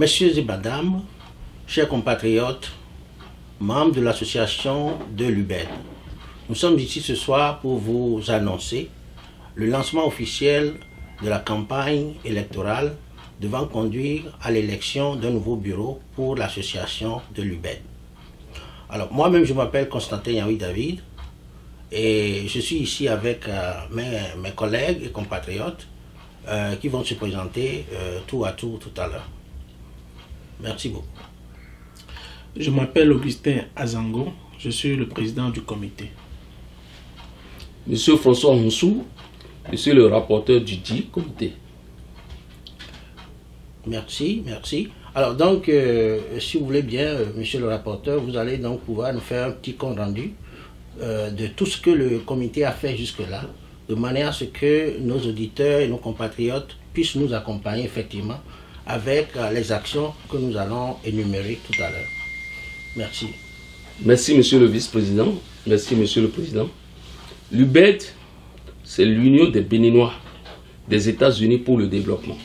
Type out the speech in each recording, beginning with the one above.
Messieurs et Mesdames, chers compatriotes, membres de l'association de l'UBED, nous sommes ici ce soir pour vous annoncer le lancement officiel de la campagne électorale devant conduire à l'élection d'un nouveau bureau pour l'association de l'UBED. Alors, moi-même, je m'appelle Constantin Yaoui David et je suis ici avec mes collègues et compatriotes qui vont se présenter tout à l'heure. Merci beaucoup. Je m'appelle Augustin Azango, je suis le président du comité. Monsieur François Moussou, je suis le rapporteur du dit comité. Merci. Alors donc, si vous voulez bien, monsieur le rapporteur, vous allez donc pouvoir nous faire un petit compte rendu de tout ce que le comité a fait jusque-là, de manière à ce que nos auditeurs et nos compatriotes puissent nous accompagner effectivement avec les actions que nous allons énumérer tout à l'heure. Merci. Merci, monsieur le vice-président. Merci, monsieur le président. L'UBED, c'est l'Union des Béninois des États-Unis pour le développement.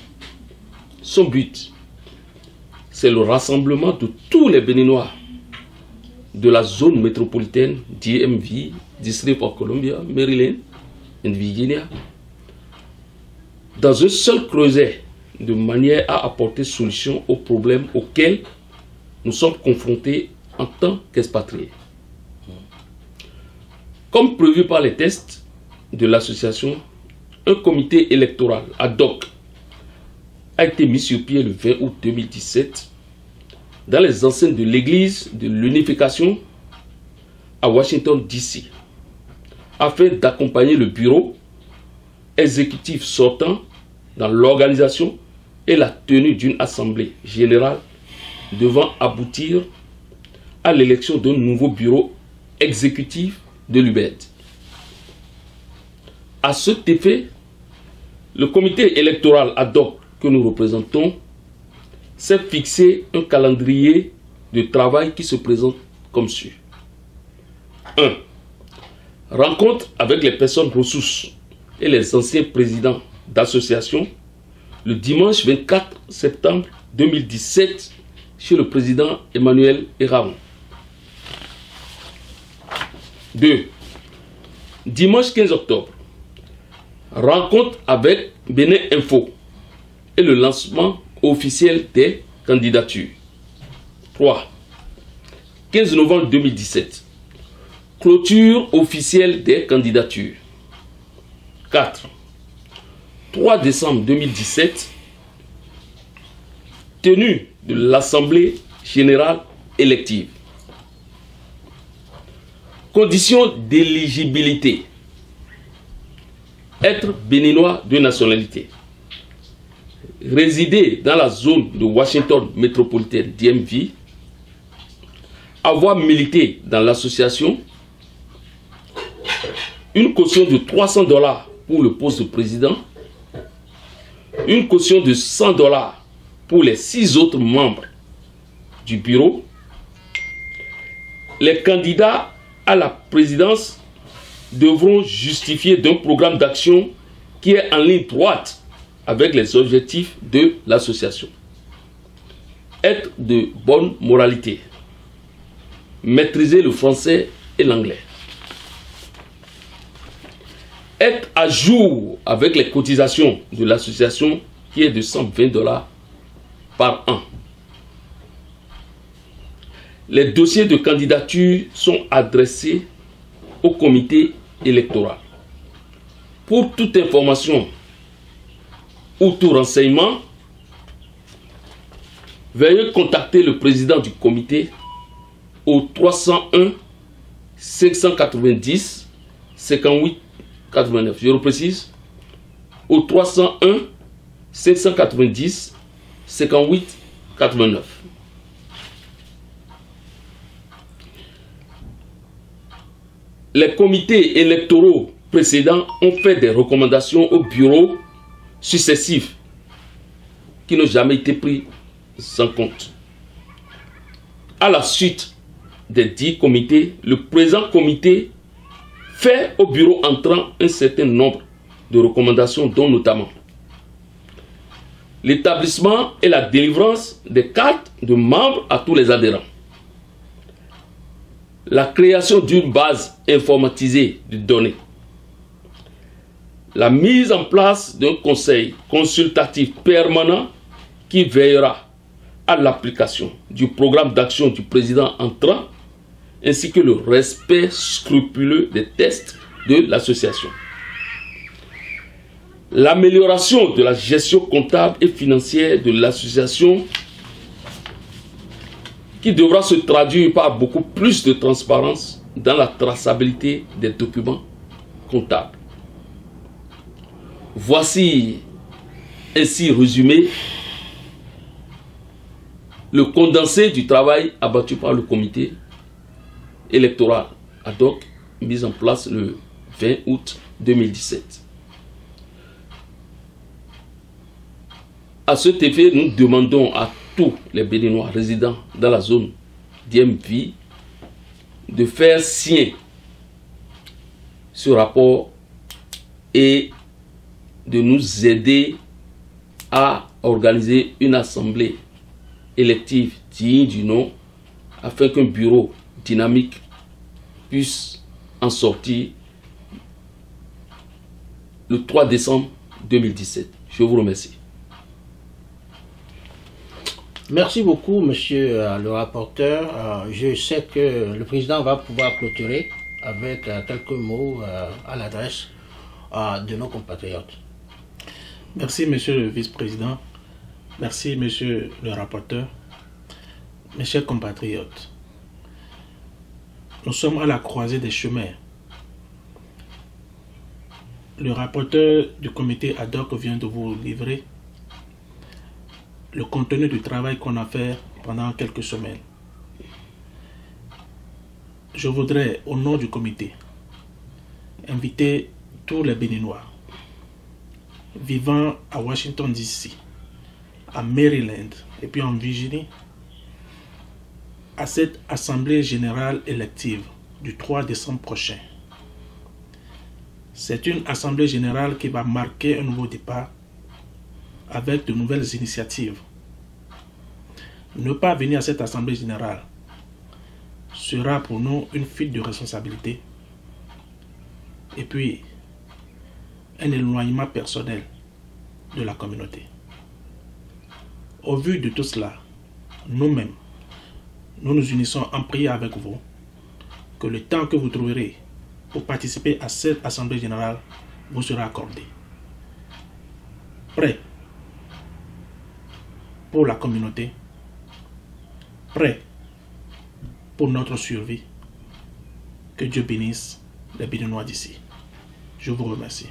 Son but, c'est le rassemblement de tous les Béninois de la zone métropolitaine DMV, District of Columbia, Maryland et Virginia, dans un seul creuset, de manière à apporter solution aux problèmes auxquels nous sommes confrontés en tant qu'expatriés. Comme prévu par les textes de l'association, un comité électoral ad hoc a été mis sur pied le 20 août 2017 dans les enceintes de l'église de l'unification à Washington DC afin d'accompagner le bureau exécutif sortant dans l'organisation et la tenue d'une assemblée générale devant aboutir à l'élection d'un nouveau bureau exécutif de l'UBED. À cet effet, le comité électoral ad hoc que nous représentons s'est fixé un calendrier de travail qui se présente comme suit. 1. Rencontre avec les personnes ressources et les anciens présidents d'associations le dimanche 24 septembre 2017 chez le président Emmanuel Eraon. 2. Dimanche 15 octobre, rencontre avec Bénin Info et le lancement officiel des candidatures. 3. 15 novembre 2017, clôture officielle des candidatures. 4. 3 décembre 2017, tenue de l'Assemblée générale élective. Conditions d'éligibilité. Être béninois de nationalité. Résider dans la zone de Washington métropolitaine DMV. Avoir milité dans l'association. Une caution de $300 pour le poste de président. Une caution de $100 pour les 6 autres membres du bureau. Les candidats à la présidence devront justifier d'un programme d'action qui est en ligne droite avec les objectifs de l'association. Être de bonne moralité. Maîtriser le français et l'anglais. Être à jour avec les cotisations de l'association qui est de $120 par an. Les dossiers de candidature sont adressés au comité électoral. Pour toute information ou tout renseignement, veuillez contacter le président du comité au 301 590 58 89. Je reprécise, au 301 590 58 89. Les comités électoraux précédents ont fait des recommandations au bureau successifs qui n'ont jamais été pris en compte. À la suite des 10 comités, le présent comité fait au bureau entrant un certain nombre de recommandations, dont notamment l'établissement et la délivrance des cartes de membres à tous les adhérents, la création d'une base informatisée de données, la mise en place d'un conseil consultatif permanent qui veillera à l'application du programme d'action du président entrant, ainsi que le respect scrupuleux des tests de l'association. L'amélioration de la gestion comptable et financière de l'association qui devra se traduire par beaucoup plus de transparence dans la traçabilité des documents comptables. Voici ainsi résumé le condensé du travail abattu par le comité électoral ad hoc mis en place le 20 août 2017. À cet effet, nous demandons à tous les Béninois résidant dans la zone d'IMV de faire signer ce rapport et de nous aider à organiser une assemblée élective digne du nom afin qu'un bureau dynamique puisse en sortir le 3 décembre 2017. Je vous remercie. Merci beaucoup, monsieur le rapporteur. Je sais que le président va pouvoir clôturer avec quelques mots à l'adresse de nos compatriotes. Merci, monsieur le vice-président. Merci, monsieur le rapporteur. Mes chers compatriotes, nous sommes à la croisée des chemins. Le rapporteur du comité ad hoc vient de vous livrer le contenu du travail qu'on a fait pendant quelques semaines. Je voudrais, au nom du comité, inviter tous les Béninois vivant à Washington DC, à Maryland et puis en Virginie, à cette assemblée générale élective du 3 décembre prochain. C'est une assemblée générale qui va marquer un nouveau départ avec de nouvelles initiatives. Ne pas venir à cette assemblée générale sera pour nous une fuite de responsabilité et puis un éloignement personnel de la communauté. Au vu de tout cela, nous-mêmes, nous nous unissons en prière avec vous que le temps que vous trouverez pour participer à cette assemblée générale vous sera accordé. Prêt pour la communauté, prêt pour notre survie. Que Dieu bénisse les Béninois d'ici. Je vous remercie.